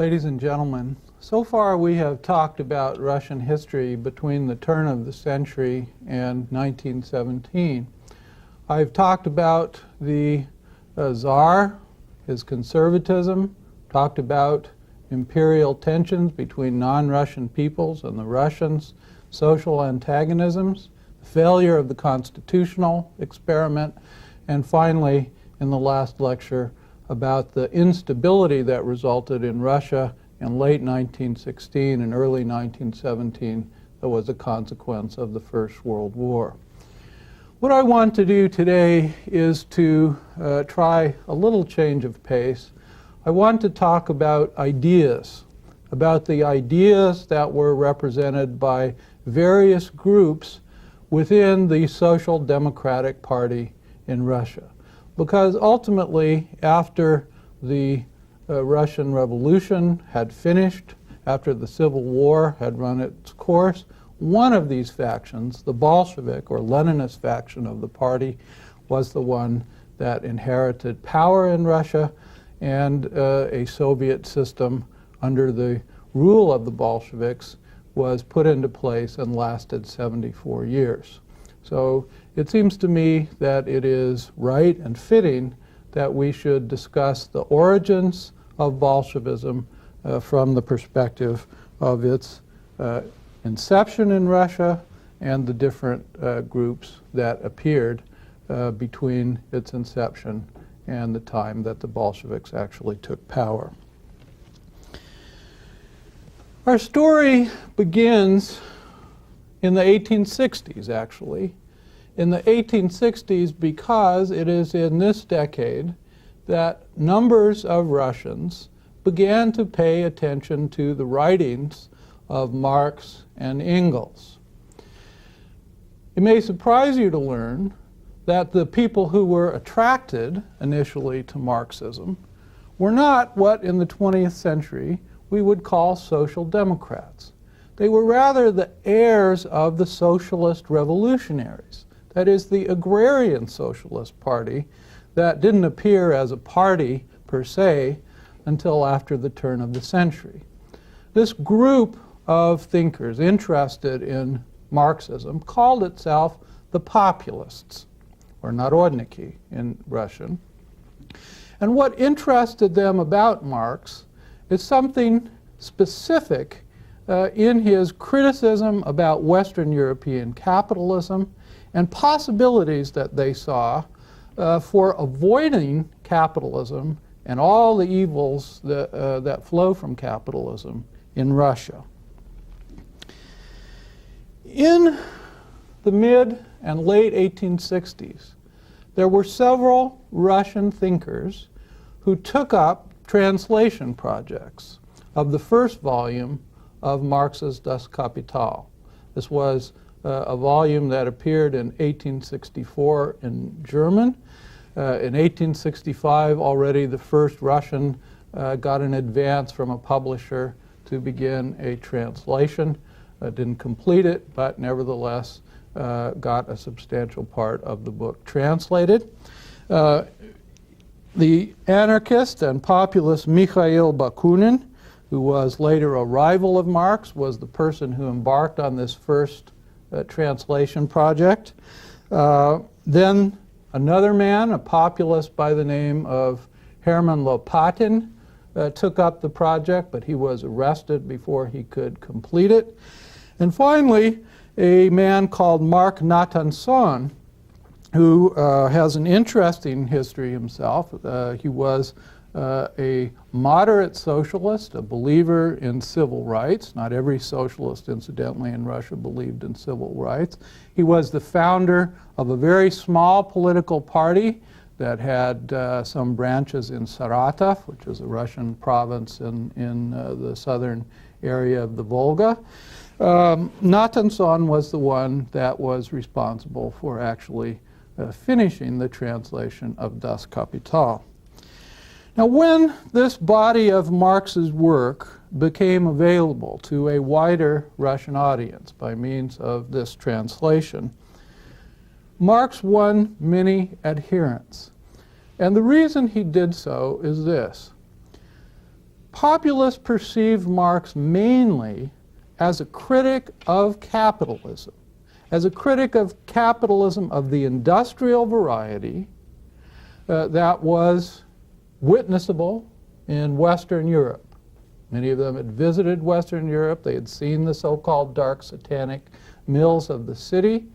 Ladies and gentlemen, so far we have talked about Russian history between the turn of the century and 1917. I've talked about the Tsar, his conservatism, talked about imperial tensions between non-Russian peoples and the Russians, social antagonisms, the failure of the constitutional experiment, and finally, in the last lecture, about the instability that resulted in Russia in late 1916 and early 1917 that was a consequence of the First World War. What I want to do today is to try a little change of pace. I want to talk about ideas, about the ideas that were represented by various groups within the Social Democratic Party in Russia. Because ultimately, after the Russian Revolution had finished, after the Civil War had run its course, one of these factions, the Bolshevik or Leninist faction of the party, was the one that inherited power in Russia, and a Soviet system under the rule of the Bolsheviks was put into place and lasted 74 years. So it seems to me that it is right and fitting that we should discuss the origins of Bolshevism from the perspective of its inception in Russia and the different groups that appeared between its inception and the time that the Bolsheviks actually took power. Our story begins in the 1860s, actually. In the 1860s, because it is in this decade that numbers of Russians began to pay attention to the writings of Marx and Engels. It may surprise you to learn that the people who were attracted initially to Marxism were not what in the 20th century we would call social democrats. They were rather the heirs of the socialist revolutionaries. That is, the agrarian socialist party that didn't appear as a party per se until after the turn of the century. This group of thinkers interested in Marxism called itself the populists, or narodniki in Russian. And what interested them about Marx is something specific in his criticism about Western European capitalism and possibilities that they saw for avoiding capitalism and all the evils that flow from capitalism in Russia. In the mid and late 1860s, there were several Russian thinkers who took up translation projects of the first volume of Marx's Das Kapital. This was a volume that appeared in 1864 in German. In 1865, already the first Russian got an advance from a publisher to begin a translation. Didn't complete it, but nevertheless got a substantial part of the book translated. The anarchist and populist Mikhail Bakunin, who was later a rival of Marx, was the person who embarked on this first translation project. Then another man, a populist by the name of Herman Lopatin, took up the project, but he was arrested before he could complete it. And finally, a man called Mark Natanson, who has an interesting history himself. He was a moderate socialist, a believer in civil rights. Not every socialist, incidentally, in Russia believed in civil rights. He was the founder of a very small political party that had some branches in Saratov, which is a Russian province in the southern area of the Volga. Natanson was the one that was responsible for actually finishing the translation of Das Kapital. Now, when this body of Marx's work became available to a wider Russian audience by means of this translation, Marx won many adherents. And the reason he did so is this. populists perceived Marx mainly as a critic of capitalism, as a critic of capitalism of the industrial variety that was witnessable in Western Europe. Many of them had visited Western Europe. They had seen the so-called dark satanic mills of the city,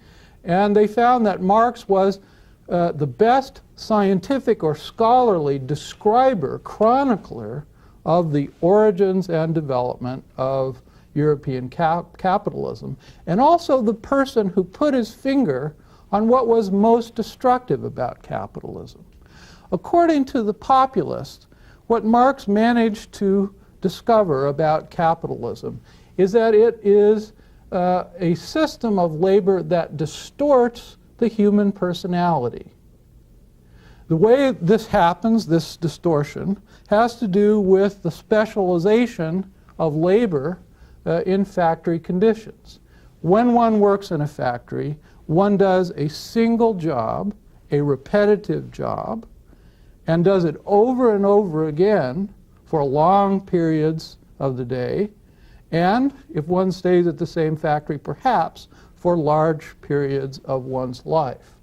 and they found that Marx was the best scientific or scholarly describer, chronicler of the origins and development of European capitalism, and also the person who put his finger on what was most destructive about capitalism. According to the populists, what Marx managed to discover about capitalism is that it is a system of labor that distorts the human personality. The way this happens, this distortion, has to do with the specialization of labor in factory conditions. When one works in a factory, one does a single job, a repetitive job, and does it over and over again for long periods of the day, and if one stays at the same factory, perhaps for large periods of one's life.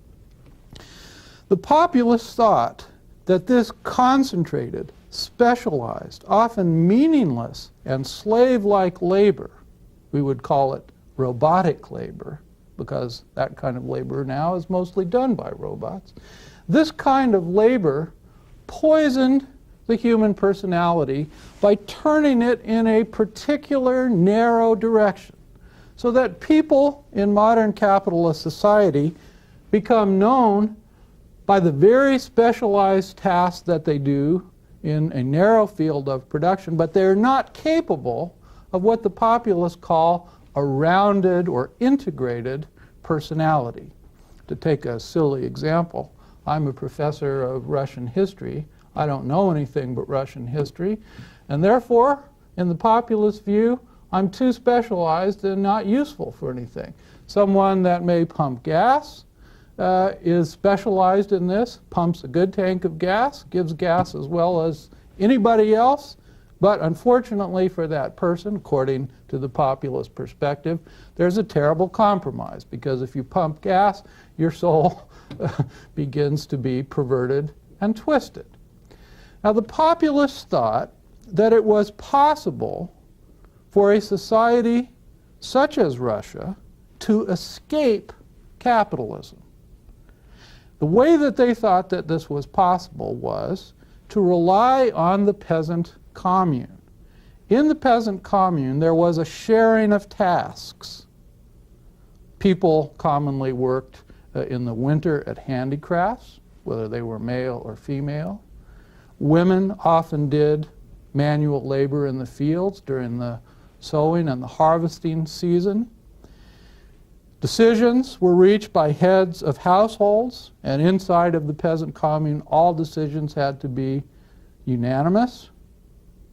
The populists thought that this concentrated, specialized, often meaningless, and slave-like labor, we would call it robotic labor, because that kind of labor now is mostly done by robots. This kind of labor poisoned the human personality by turning it in a particular narrow direction, so that people in modern capitalist society become known by the very specialized tasks that they do in a narrow field of production, but they're not capable of what the populists call a rounded or integrated personality. To take a silly example, I'm a professor of Russian history. I don't know anything but Russian history, and therefore, in the populist view, I'm too specialized and not useful for anything. Someone that may pump gas is specialized in this, pumps a good tank of gas, gives gas as well as anybody else, but unfortunately for that person, according to the populist perspective, there's a terrible compromise, because if you pump gas, your soul begins to be perverted and twisted. Now, the populists thought that it was possible for a society such as Russia to escape capitalism. The way that they thought that this was possible was to rely on the peasant commune. In the peasant commune, there was a sharing of tasks. People commonly worked in the winter at handicrafts, whether they were male or female. Women often did manual labor in the fields during the sowing and the harvesting season. Decisions were reached by heads of households, and inside of the peasant commune, all decisions had to be unanimous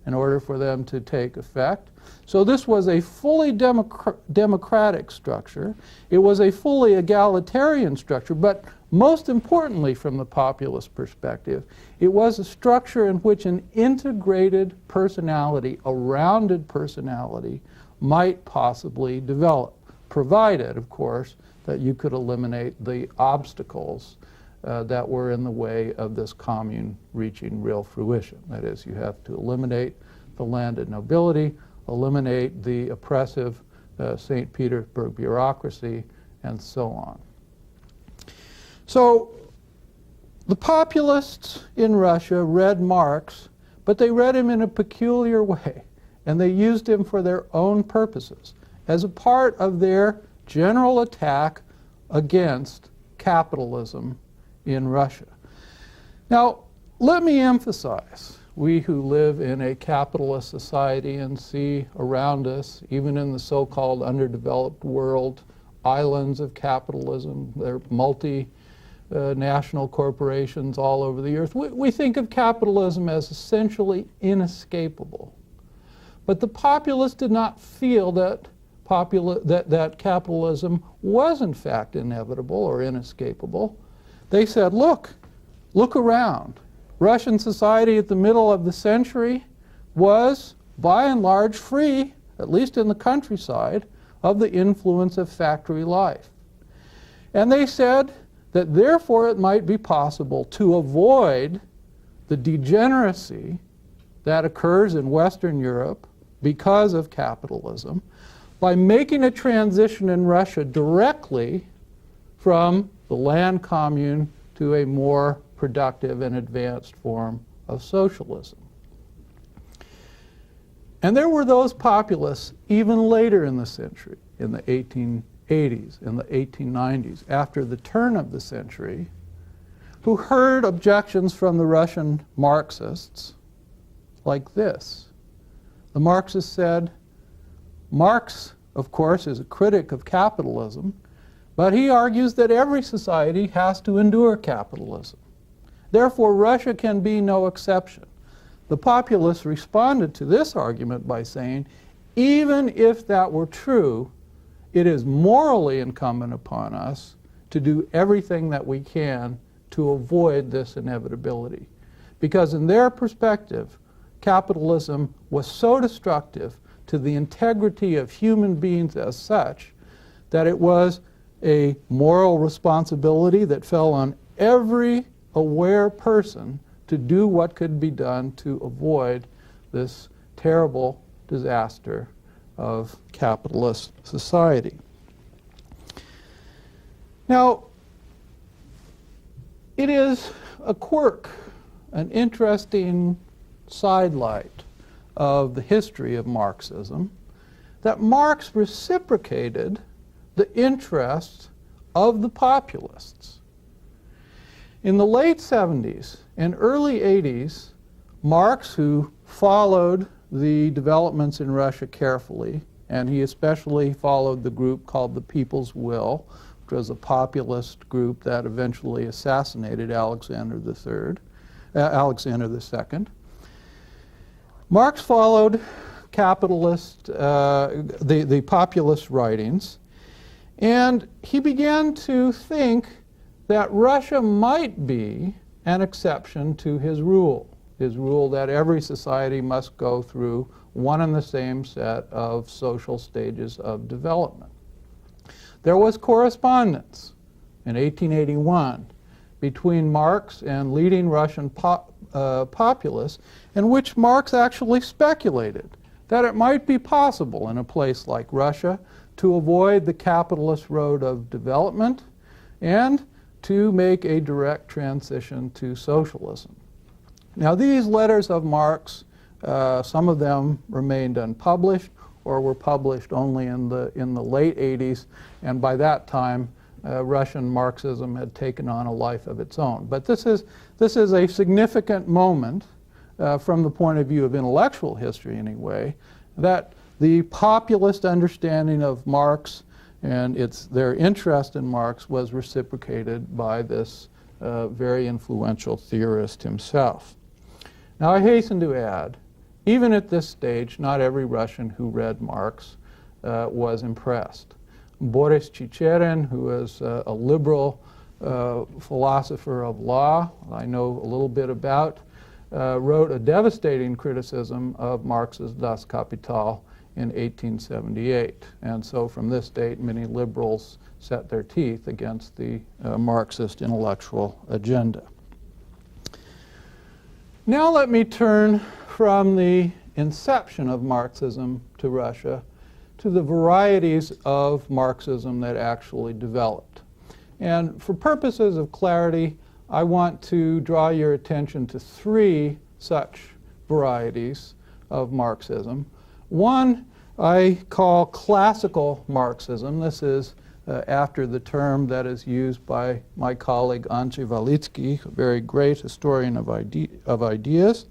in order for them to take effect. So this was a fully democratic structure. It was a fully egalitarian structure, but most importantly from the populist perspective, it was a structure in which an integrated personality, a rounded personality, might possibly develop, provided, of course, that you could eliminate the obstacles that were in the way of this commune reaching real fruition. That is, you have to eliminate the landed nobility, eliminate the oppressive St. Petersburg bureaucracy, and so on. So the populists in Russia read Marx, but they read him in a peculiar way, and they used him for their own purposes, as a part of their general attack against capitalism in Russia. Now, let me emphasize, we who live in a capitalist society and see around us, even in the so-called underdeveloped world, islands of capitalism, they're multinational corporations all over the earth. We think of capitalism as essentially inescapable. But the populists did not feel that capitalism was in fact inevitable or inescapable. They said, look around. Russian society at the middle of the century, was by and large free, at least in the countryside, of the influence of factory life. And they said that therefore it might be possible to avoid the degeneracy that occurs in Western Europe because of capitalism by making a transition in Russia directly from the land commune to a more productive and advanced form of socialism. And there were those populists even later in the century, in the 1880s, in the 1890s, after the turn of the century, who heard objections from the Russian Marxists like this. The Marxists said, Marx, of course, is a critic of capitalism, but he argues that every society has to endure capitalism. Therefore, Russia can be no exception. The populists responded to this argument by saying, even if that were true, it is morally incumbent upon us to do everything that we can to avoid this inevitability. Because in their perspective, capitalism was so destructive to the integrity of human beings as such that it was a moral responsibility that fell on every aware person to do what could be done to avoid this terrible disaster of capitalist society. Now, it is a quirk, an interesting sidelight of the history of Marxism, that Marx reciprocated the interests of the populists. In the late 70s and early 80s, Marx, who followed the developments in Russia carefully, and he especially followed the group called the People's Will, which was a populist group that eventually assassinated Alexander II. Marx followed the populist writings, and he began to think that Russia might be an exception to his rule that every society must go through one and the same set of social stages of development. There was correspondence in 1881 between Marx and leading Russian populists in which Marx actually speculated that it might be possible in a place like Russia to avoid the capitalist road of development and to make a direct transition to socialism. Now, these letters of Marx, some of them remained unpublished or were published only in the late 80s, and by that time Russian Marxism had taken on a life of its own. But this is a significant moment from the point of view of intellectual history anyway, that the populist understanding of Marx and their interest in Marx was reciprocated by this very influential theorist himself. Now, I hasten to add, even at this stage, not every Russian who read Marx was impressed. Boris Chicherin, who is a liberal philosopher of law I know a little bit about, wrote a devastating criticism of Marx's Das Kapital in 1878. And so from this date, many liberals set their teeth against the Marxist intellectual agenda. Now let me turn from the inception of Marxism to Russia to the varieties of Marxism that actually developed. And for purposes of clarity, I want to draw your attention to three such varieties of Marxism. One I call classical Marxism. This is after the term that is used by my colleague Andrzej Walicki, a very great historian of ideas.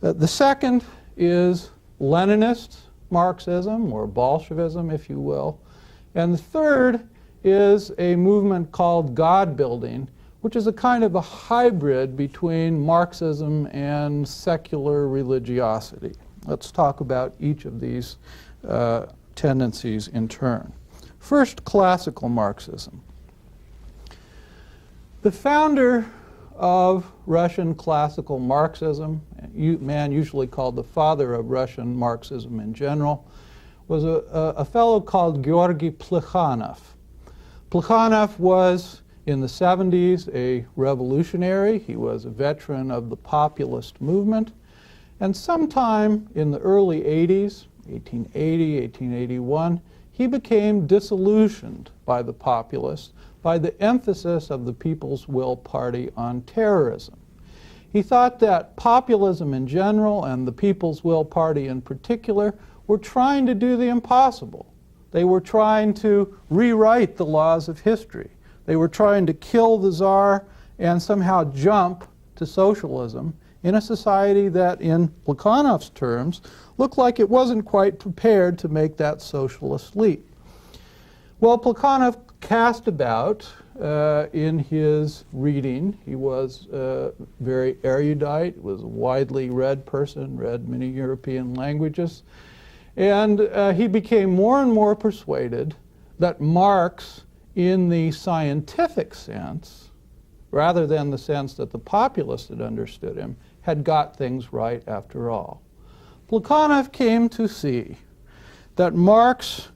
The second is Leninist Marxism, or Bolshevism, if you will. And the third is a movement called God-building, which is a kind of a hybrid between Marxism and secular religiosity. Let's talk about each of these tendencies in turn. First, classical Marxism. The founder of Russian classical Marxism, man usually called the father of Russian Marxism in general, was a fellow called Georgy Plekhanov. Plekhanov was, in the 70s, a revolutionary. He was a veteran of the populist movement. And sometime in the early 80s, 1880, 1881, he became disillusioned by the populists, by the emphasis of the People's Will Party on terrorism. He thought that populism in general and the People's Will Party in particular were trying to do the impossible. They were trying to rewrite the laws of history. They were trying to kill the Tsar and somehow jump to socialism in a society that, in Plekhanov's terms, looked like it wasn't quite prepared to make that socialist leap. Well, Plekhanov cast about in his reading. He was very erudite, was a widely read person, read many European languages, and he became more and more persuaded that Marx, in the scientific sense, rather than the sense that the populists had understood him, had got things right after all. Plekhanov came to see that Marx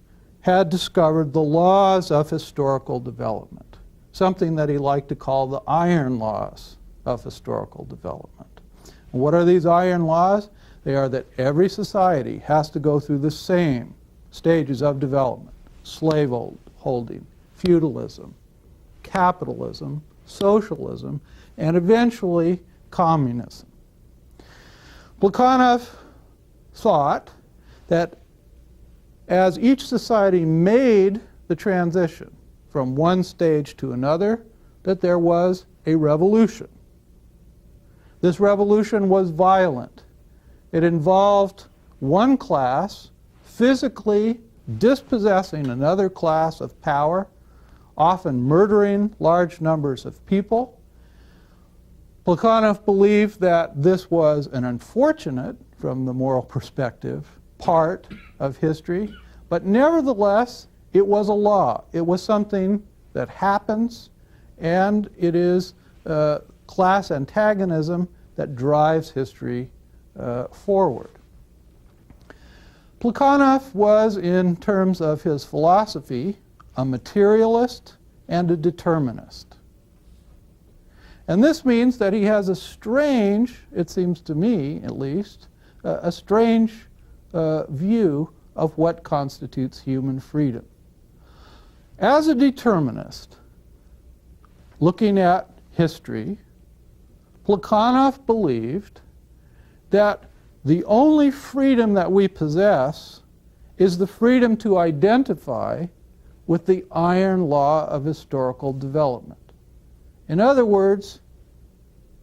had discovered the laws of historical development, something that he liked to call the iron laws of historical development. And what are these iron laws? They are that every society has to go through the same stages of development: slaveholding, feudalism, capitalism, socialism, and eventually communism. Plekhanov thought that as each society made the transition from one stage to another, that there was a revolution. This revolution was violent. It involved one class physically dispossessing another class of power, often murdering large numbers of people. Plekhanov believed that this was an unfortunate, from the moral perspective, part of history, but nevertheless, it was a law. It was something that happens, and it is class antagonism that drives history forward. Plekhanov was, in terms of his philosophy, a materialist and a determinist. And this means that he has a strange, it seems to me at least, a strange view of what constitutes human freedom. As a determinist, looking at history, Plekhanov believed that the only freedom that we possess is the freedom to identify with the iron law of historical development. In other words,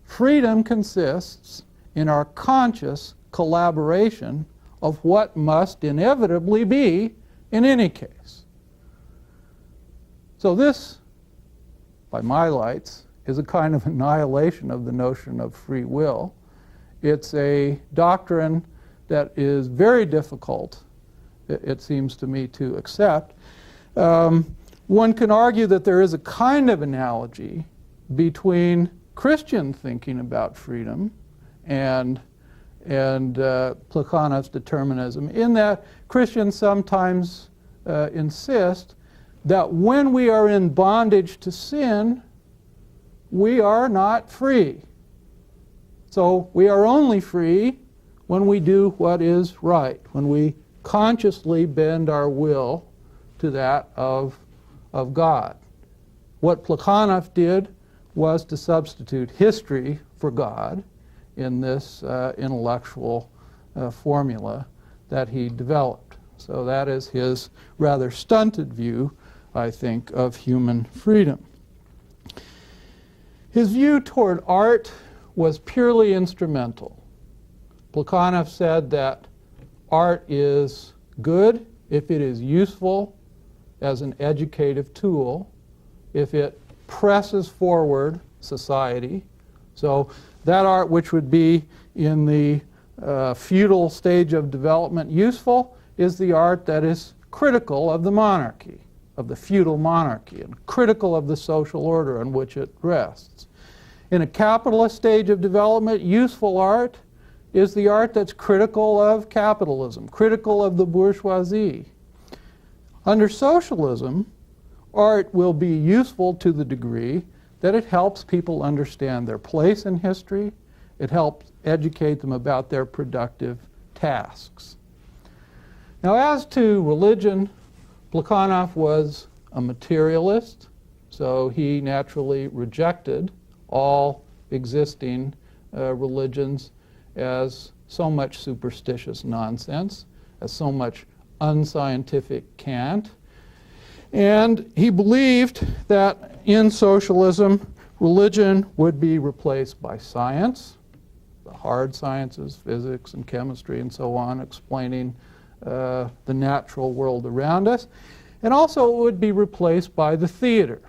freedom consists in our conscious collaboration of what must inevitably be in any case. So this, by my lights, is a kind of annihilation of the notion of free will. It's a doctrine that is very difficult, it seems to me, to accept. One can argue that there is a kind of analogy between Christian thinking about freedom and Plekhanov's determinism, in that Christians sometimes insist that when we are in bondage to sin, we are not free. So we are only free when we do what is right, when we consciously bend our will to that of God. What Plekhanov did was to substitute history for God in this intellectual formula that he developed. So that is his rather stunted view, I think, of human freedom. His view toward art was purely instrumental. Plekhanov said that art is good if it is useful as an educative tool, if it presses forward society. So that art which would be in the feudal stage of development useful is the art that is critical of the monarchy, of the feudal monarchy, and critical of the social order on which it rests. In a capitalist stage of development, useful art is the art that's critical of capitalism, critical of the bourgeoisie. Under socialism, art will be useful to the degree that it helps people understand their place in history. It helps educate them about their productive tasks. Now, as to religion, Plekhanov was a materialist, so he naturally rejected all existing religions as so much superstitious nonsense, as so much unscientific cant. And he believed that in socialism, religion would be replaced by science, the hard sciences, physics and chemistry and so on, explaining the natural world around us. And also it would be replaced by the theater,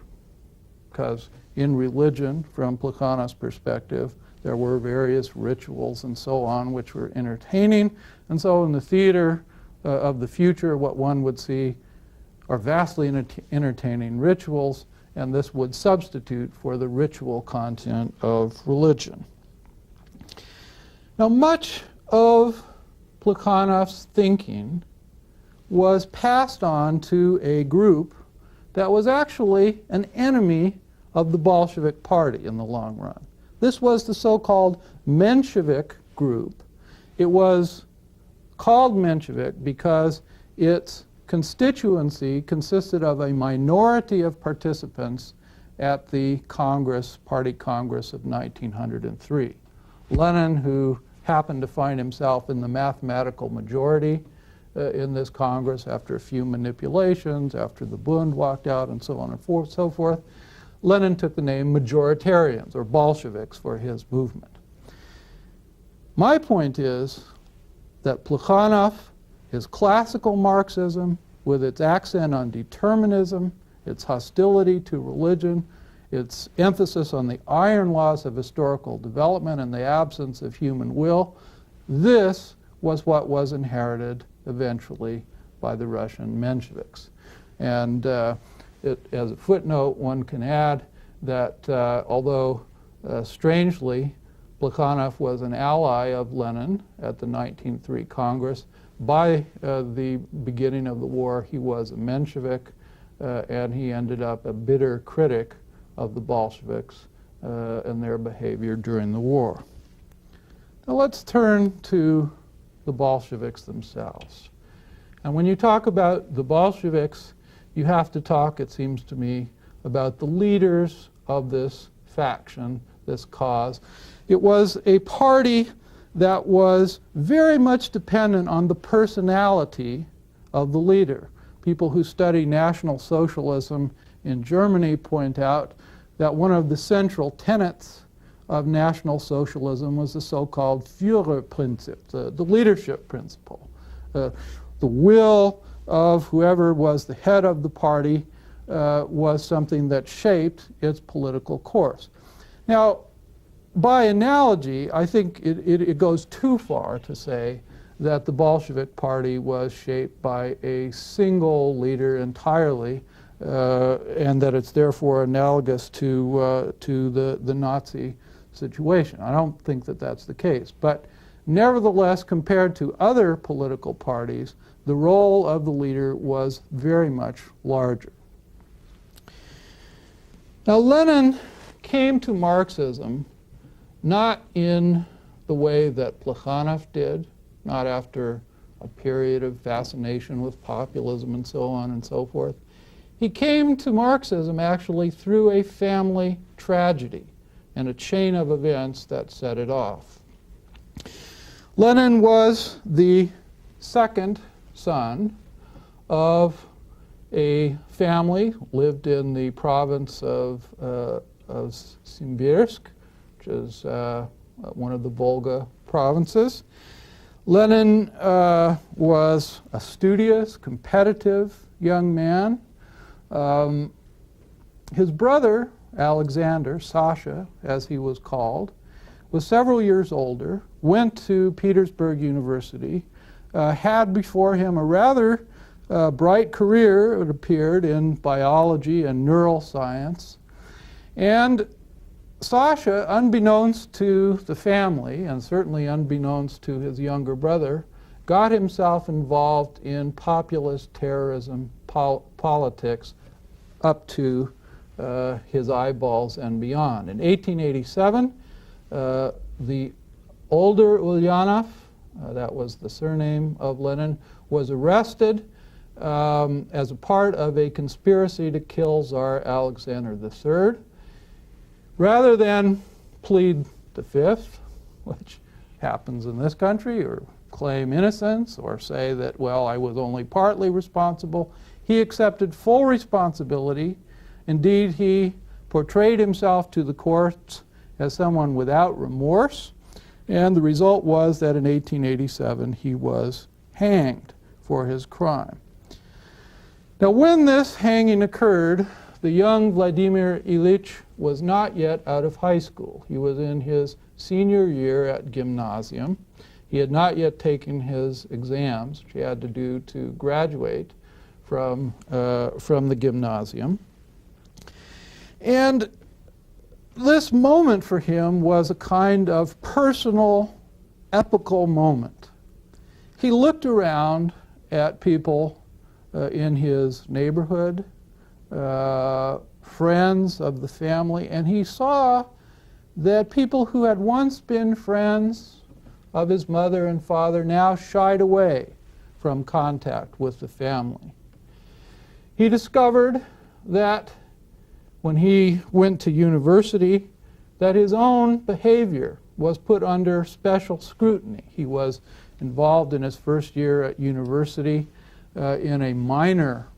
because in religion, from Plekhanov's perspective, there were various rituals and so on which were entertaining. And so in the theater of the future, what one would see are vastly entertaining rituals, and this would substitute for the ritual content of religion. Now, much of Plekhanov's thinking was passed on to a group that was actually an enemy of the Bolshevik Party in the long run. This was the so-called Menshevik group. It was called Menshevik because its constituency consisted of a minority of participants at the Party Congress of 1903. Lenin, who happened to find himself in the mathematical majority in this Congress after a few manipulations, after the Bund walked out and so on and so forth, Lenin took the name majoritarians, or Bolsheviks, for his movement. My point is that Plekhanov, his classical Marxism, with its accent on determinism, its hostility to religion, its emphasis on the iron laws of historical development and the absence of human will, this was what was inherited eventually by the Russian Mensheviks. And as a footnote, one can add that although strangely, Plekhanov was an ally of Lenin at the 1903 Congress, by the beginning of the war, he was a Menshevik, and he ended up a bitter critic of the Bolsheviks and their behavior during the war. Now let's turn to the Bolsheviks themselves. And when you talk about the Bolsheviks, you have to talk, it seems to me, about the leaders of this faction, this cause. It was a party that was very much dependent on the personality of the leader. People who study National Socialism in Germany point out that one of the central tenets of National Socialism was the so-called Führerprinzip, the leadership principle. The will of whoever was the head of the party was something that shaped its political course. Now, by analogy, I think it goes too far to say that the Bolshevik Party was shaped by a single leader entirely, and that it's therefore analogous to the Nazi situation. I don't think that that's the case. But nevertheless, compared to other political parties, the role of the leader was very much larger. Now, Lenin came to Marxism not in the way that Plekhanov did, not after a period of fascination with populism and so on and so forth. He came to Marxism actually through a family tragedy and a chain of events that set it off. Lenin was the second son of a family, lived in the province of Simbirsk, which is one of the Volga provinces. Lenin was a studious, competitive young man. His brother, Alexander, Sasha, as he was called, was several years older, went to Petersburg University, had before him a rather bright career, it appeared, in biology and neural science. And Sasha, unbeknownst to the family, and certainly unbeknownst to his younger brother, got himself involved in populist terrorism politics up to his eyeballs and beyond. In 1887, the older Ulyanov, that was the surname of Lenin, was arrested as a part of a conspiracy to kill Tsar Alexander III. Rather than plead the fifth, which happens in this country, or claim innocence, or say that, well, I was only partly responsible, he accepted full responsibility. Indeed, he portrayed himself to the courts as someone without remorse, and the result was that in 1887 he was hanged for his crime. Now, when this hanging occurred, the young Vladimir Ilyich was not yet out of high school. He was in his senior year at gymnasium. He had not yet taken his exams, which he had to do to graduate from the gymnasium. And this moment for him was a kind of personal, epical moment. He looked around at people in his neighborhood, friends of the family, and he saw that people who had once been friends of his mother and father now shied away from contact with the family. He discovered that when he went to university, that his own behavior was put under special scrutiny. He was involved in his first year at university in a minor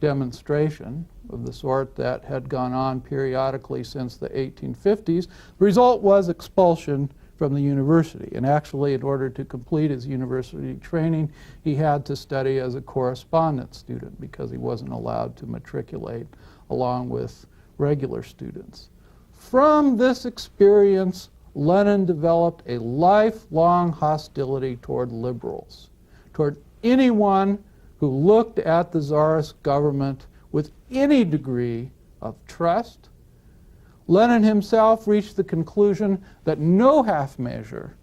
demonstration of the sort that had gone on periodically since the 1850s. The result was expulsion from the university. And actually, in order to complete his university training, he had to study as a correspondence student because he wasn't allowed to matriculate along with regular students. From this experience, Lenin developed a lifelong hostility toward liberals, toward anyone who looked at the Tsarist government with any degree of trust. Lenin himself reached the conclusion that no half measure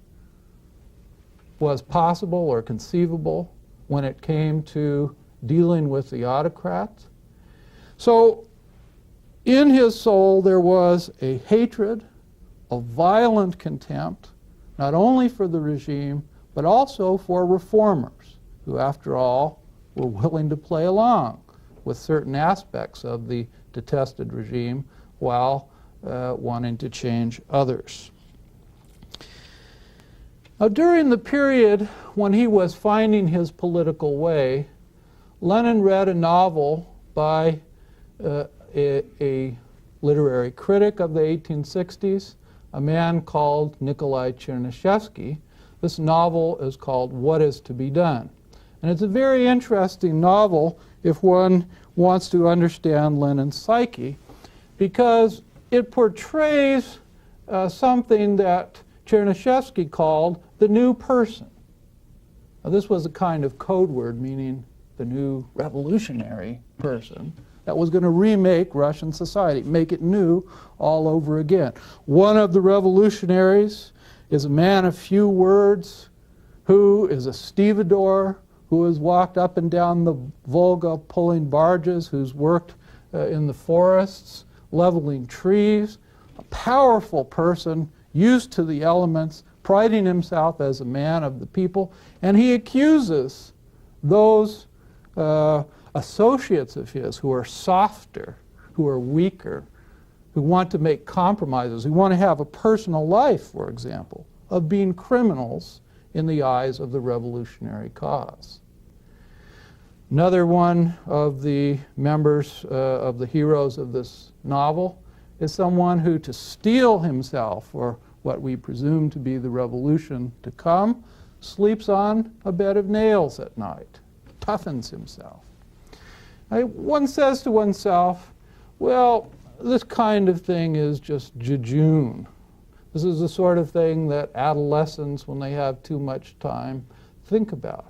was possible or conceivable when it came to dealing with the autocrats. So in his soul there was a hatred, a violent contempt, not only for the regime, but also for reformers, who after all were willing to play along with certain aspects of the detested regime while wanting to change others. Now, during the period when he was finding his political way, Lenin read a novel by a literary critic of the 1860s, a man called Nikolai Chernyshevsky. This novel is called What Is to Be Done? And it's a very interesting novel if one wants to understand Lenin's psyche, because it portrays something that Chernyshevsky called the new person. Now, this was a kind of code word meaning the new revolutionary person that was going to remake Russian society, make it new all over again. One of the revolutionaries is a man of few words who is a stevedore, who has walked up and down the Volga pulling barges, who's worked in the forests, leveling trees, a powerful person used to the elements, priding himself as a man of the people, and he accuses those associates of his who are softer, who are weaker, who want to make compromises, who want to have a personal life, for example, of being criminals in the eyes of the revolutionary cause. Another one of the members of the heroes of this novel is someone who, to steel himself for what we presume to be the revolution to come, sleeps on a bed of nails at night, toughens himself. One says to oneself, well, this kind of thing is just jejune. This is the sort of thing that adolescents, when they have too much time, think about.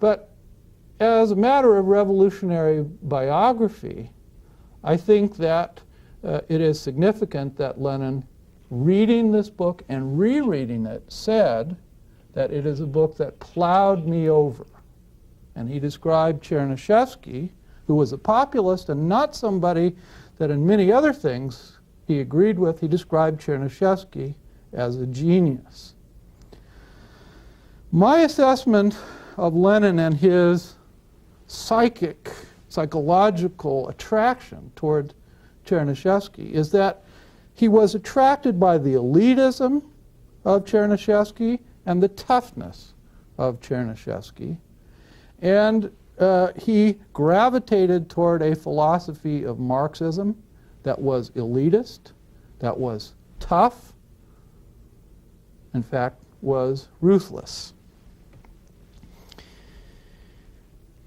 But as a matter of revolutionary biography, I think that it is significant that Lenin reading this book and rereading it, said that it is a book that plowed me over. And he described Chernyshevsky, who was a populist and not somebody that in many other things he agreed with. He described Chernyshevsky as a genius. My assessment of Lenin and his psychological attraction toward Chernyshevsky is that he was attracted by the elitism of Chernyshevsky and the toughness of Chernyshevsky. And he gravitated toward a philosophy of Marxism that was elitist, that was tough, in fact, was ruthless.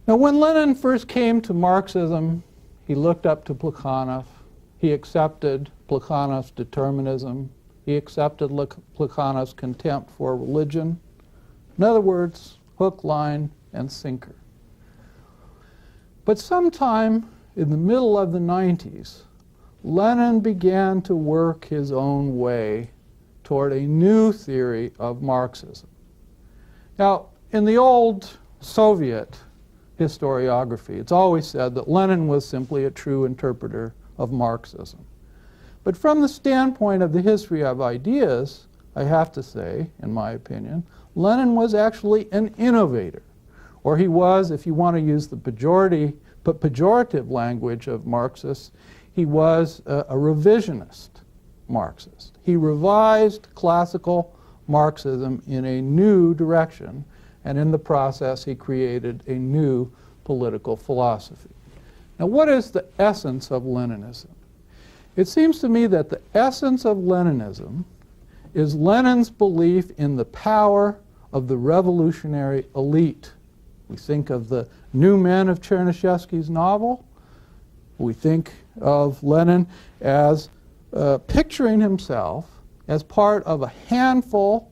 Now, when Lenin first came to Marxism, he looked up to Plekhanov. He accepted Plekhanov's determinism. He accepted Plekhanov's contempt for religion. In other words, hook, line, and sinker. But sometime in the middle of the 90s, Lenin began to work his own way toward a new theory of Marxism. Now, in the old Soviet historiography, it's always said that Lenin was simply a true interpreter of Marxism. But from the standpoint of the history of ideas, I have to say, in my opinion, Lenin was actually an innovator. Or he was, if you want to use the pejorative language of Marxists, he was a revisionist Marxist. He revised classical Marxism in a new direction, and in the process he created a new political philosophy. Now, what is the essence of Leninism? It seems to me that the essence of Leninism is Lenin's belief in the power of the revolutionary elite. We think of the new men of Chernyshevsky's novel. We think of Lenin as picturing himself as part of a handful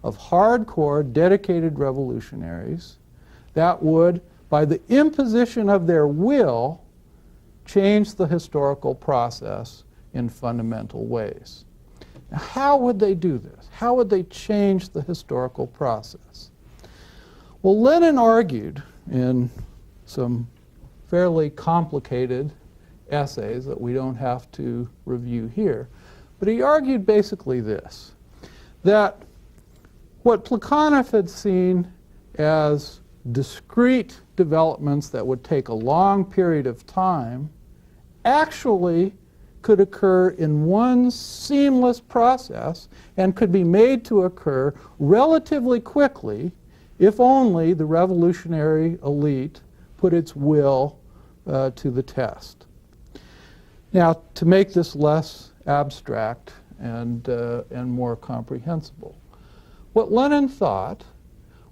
of hardcore, dedicated revolutionaries that would, by the imposition of their will, change the historical process in fundamental ways. Now, how would they do this? How would they change the historical process? Well, Lenin argued in some fairly complicated essays that we don't have to review here, but he argued basically this, that what Plekhanov had seen as discrete developments that would take a long period of time actually could occur in one seamless process and could be made to occur relatively quickly if only the revolutionary elite put its will to the test. Now, to make this less abstract and more comprehensible, what Lenin thought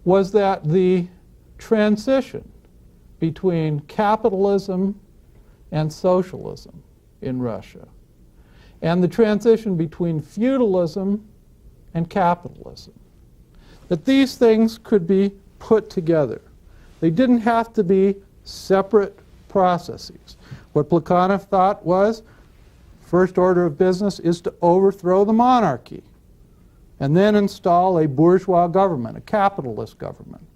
was that the transition between capitalism and socialism in Russia, and the transition between feudalism and capitalism, that these things could be put together. They didn't have to be separate processes. What Plekhanov thought was, first order of business is to overthrow the monarchy and then install a bourgeois government, a capitalist government.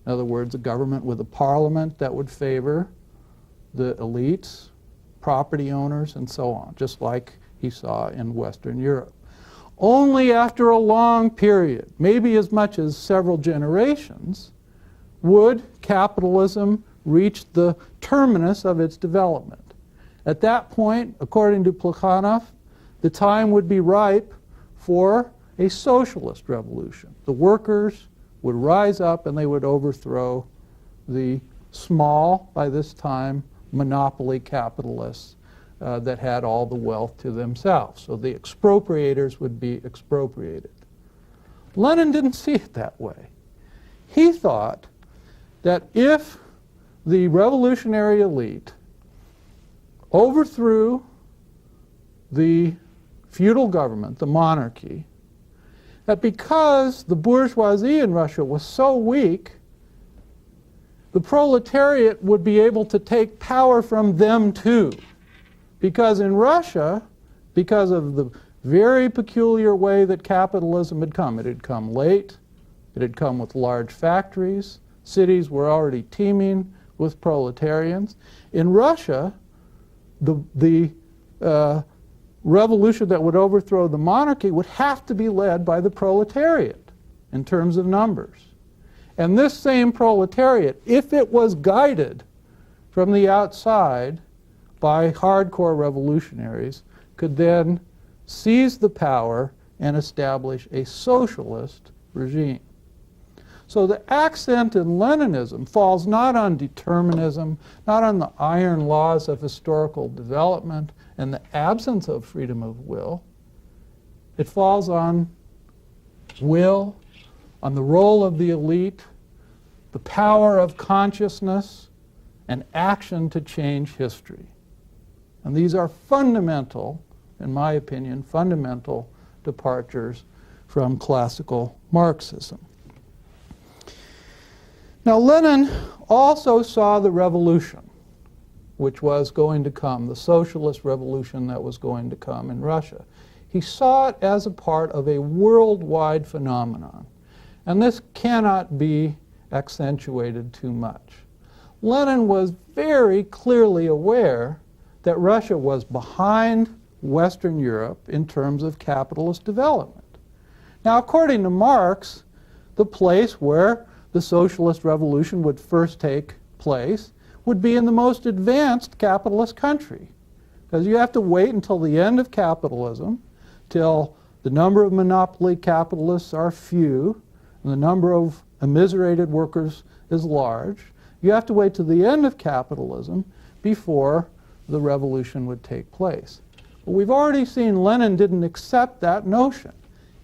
In other words, a government with a parliament that would favor the elites, property owners, and so on, just like he saw in Western Europe. Only after a long period, maybe as much as several generations, would capitalism reach the terminus of its development. At that point, according to Plekhanov, the time would be ripe for a socialist revolution. The workers would rise up and they would overthrow the small, by this time, monopoly capitalists that had all the wealth to themselves. So the expropriators would be expropriated. Lenin didn't see it that way. He thought that if the revolutionary elite overthrew the feudal government, the monarchy, that because the bourgeoisie in Russia was so weak, the proletariat would be able to take power from them too. Because in Russia, because of the very peculiar way that capitalism had come. It had come late. It had come with large factories. Cities were already teeming with proletarians. In Russia, the revolution that would overthrow the monarchy would have to be led by the proletariat in terms of numbers. And this same proletariat, if it was guided from the outside by hardcore revolutionaries, could then seize the power and establish a socialist regime. So the accent in Leninism falls not on determinism, not on the iron laws of historical development and the absence of freedom of will. It falls on will, on the role of the elite, the power of consciousness, and action to change history. And these are fundamental, in my opinion, fundamental departures from classical Marxism. Now, Lenin also saw the revolution, which was going to come, the socialist revolution that was going to come in Russia. He saw it as a part of a worldwide phenomenon. And this cannot be accentuated too much. Lenin was very clearly aware that Russia was behind Western Europe in terms of capitalist development. Now, according to Marx, the place where the socialist revolution would first take place would be in the most advanced capitalist country. Because you have to wait until the end of capitalism, till the number of monopoly capitalists are few, and the number of immiserated workers is large. You have to wait till the end of capitalism before the revolution would take place. But we've already seen Lenin didn't accept that notion.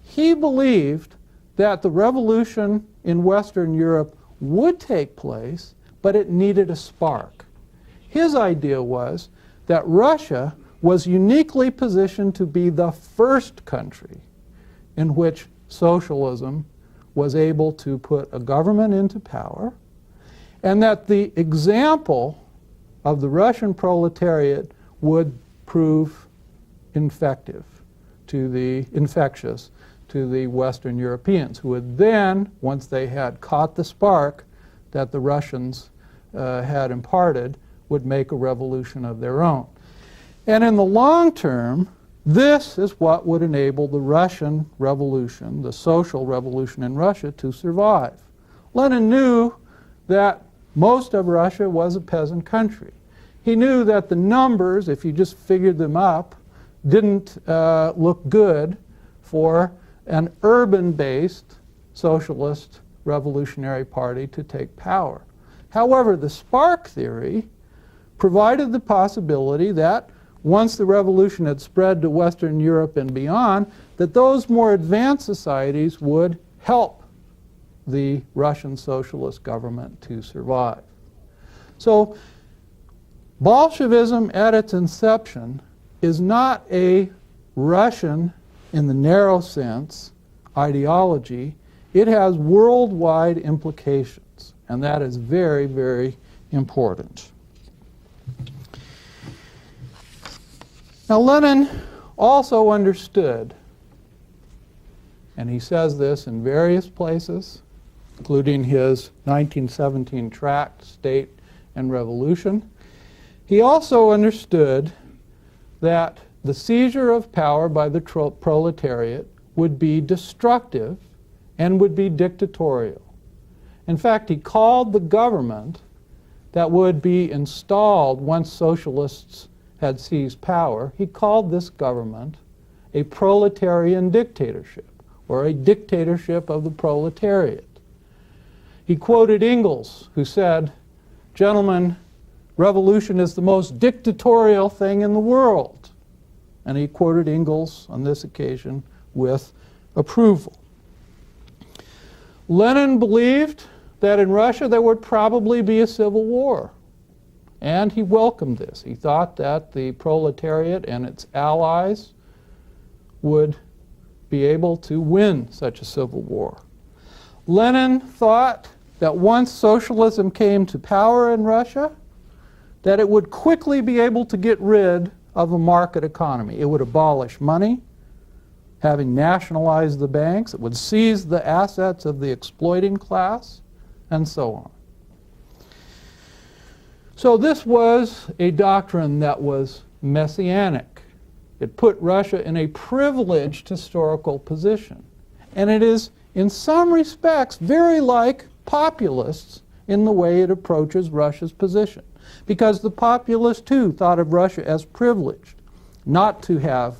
He believed that the revolution in Western Europe would take place, but it needed a spark. His idea was that Russia was uniquely positioned to be the first country in which socialism was able to put a government into power, and that the example of the Russian proletariat would prove infectious to the Western Europeans, who would then, once they had caught the spark that the Russians had imparted, would make a revolution of their own. And in the long term, this is what would enable the Russian Revolution, the social revolution in Russia, to survive. Lenin knew that most of Russia was a peasant country. He knew that the numbers, if you just figured them up, didn't look good for an urban-based socialist revolutionary party to take power. However, the spark theory provided the possibility that once the revolution had spread to Western Europe and beyond, that those more advanced societies would help the Russian socialist government to survive. So Bolshevism at its inception is not a Russian, in the narrow sense, ideology. It has worldwide implications, and that is very, very important. Now, Lenin also understood, and he says this in various places, including his 1917 tract, State and Revolution, he also understood that the seizure of power by the proletariat would be destructive and would be dictatorial. In fact, he called the government that would be installed once socialists had seized power, he called this government a proletarian dictatorship, or a dictatorship of the proletariat. He quoted Engels, who said, "Gentlemen, revolution is the most dictatorial thing in the world." And he quoted Engels on this occasion with approval. Lenin believed that in Russia there would probably be a civil war. And he welcomed this. He thought that the proletariat and its allies would be able to win such a civil war. Lenin thought that once socialism came to power in Russia, that it would quickly be able to get rid of a market economy. It would abolish money, having nationalized the banks. It would seize the assets of the exploiting class, and so on. So this was a doctrine that was messianic. It put Russia in a privileged historical position. And it is, in some respects, very like populists in the way it approaches Russia's position. Because the populists, too, thought of Russia as privileged, not to have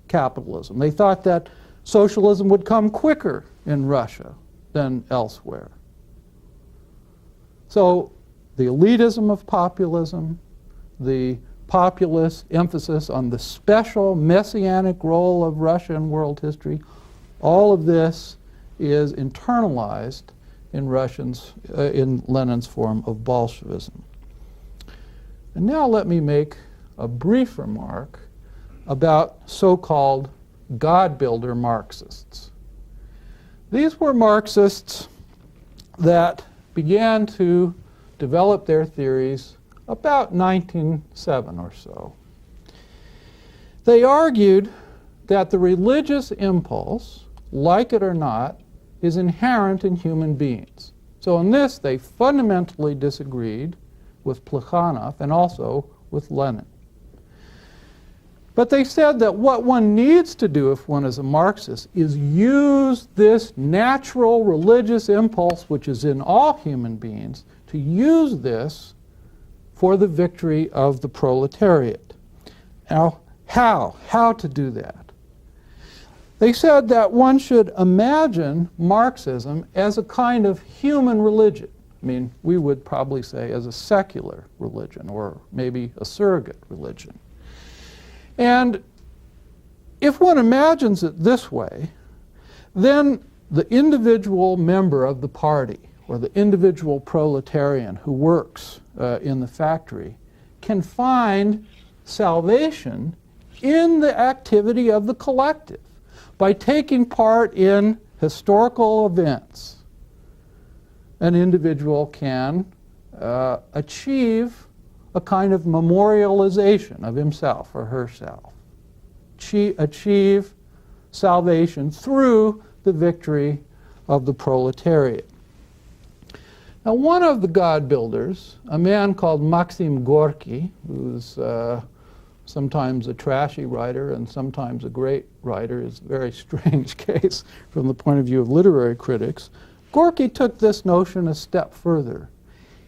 capitalism. They thought that socialism would come quicker in Russia than elsewhere. So the elitism of populism, the populist emphasis on the special messianic role of Russia in world history, all of this is internalized in in Lenin's form of Bolshevism. And now let me make a brief remark about so-called God-builder Marxists. These were Marxists that began to develop their theories about 1907 or so. They argued that the religious impulse, like it or not, is inherent in human beings. So in this, they fundamentally disagreed with Plekhanov and also with Lenin. But they said that what one needs to do if one is a Marxist is use this natural religious impulse, which is in all human beings, to use this for the victory of the proletariat. Now, how to do that? They said that one should imagine Marxism as a kind of human religion. I mean, we would probably say as a secular religion, or maybe a surrogate religion. And if one imagines it this way, then the individual member of the party, or the individual proletarian who works in the factory, can find salvation in the activity of the collective by taking part in historical events. An individual can achieve a kind of memorialization of himself or herself, achieve salvation through the victory of the proletariat. Now, one of the God builders, a man called Maxim Gorky, who's sometimes a trashy writer and sometimes a great writer, is a very strange case from the point of view of literary critics. Gorky took this notion a step further.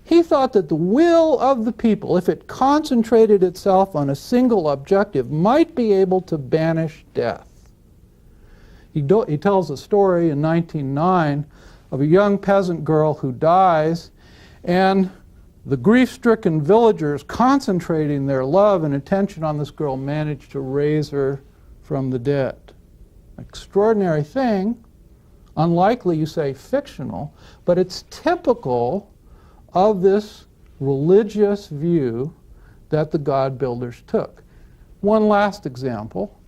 He thought that the will of the people, if it concentrated itself on a single objective, might be able to banish death. He tells a story in 1909 of a young peasant girl who dies, and the grief-stricken villagers, concentrating their love and attention on this girl, manage to raise her from the dead. Extraordinary thing, unlikely, you say, fictional, but it's typical of this religious view that the God builders took. One last example,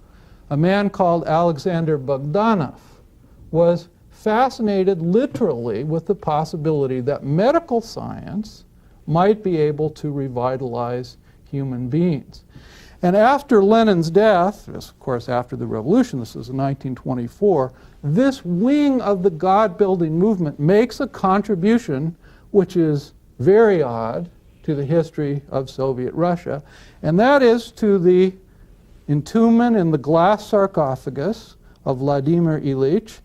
a man called Alexander Bogdanov was fascinated literally with the possibility that medical science might be able to revitalize human beings. And after Lenin's death, of course after the revolution, this is in 1924, this wing of the God-building movement makes a contribution which is very odd to the history of Soviet Russia, and that is to the entombment in the glass sarcophagus of Vladimir Ilyich,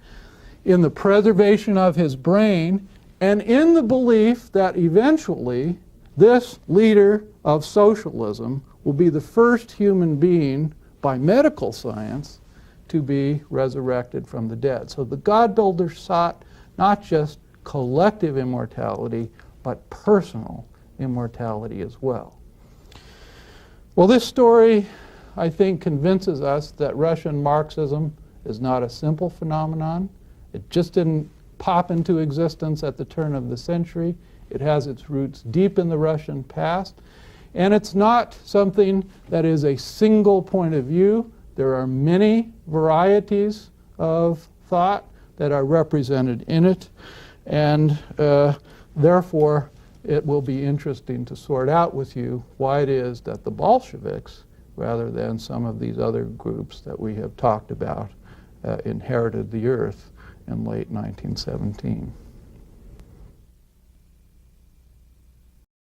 in the preservation of his brain, and in the belief that eventually this leader of socialism will be the first human being by medical science to be resurrected from the dead. So the God builders sought not just collective immortality, but personal immortality as well. Well, this story, I think, convinces us that Russian Marxism is not a simple phenomenon. It just didn't pop into existence at the turn of the century. It has its roots deep in the Russian past. And it's not something that is a single point of view. There are many varieties of thought that are represented in it. And therefore, it will be interesting to sort out with you why it is that the Bolsheviks, rather than some of these other groups that we have talked about, inherited the earth in late 1917.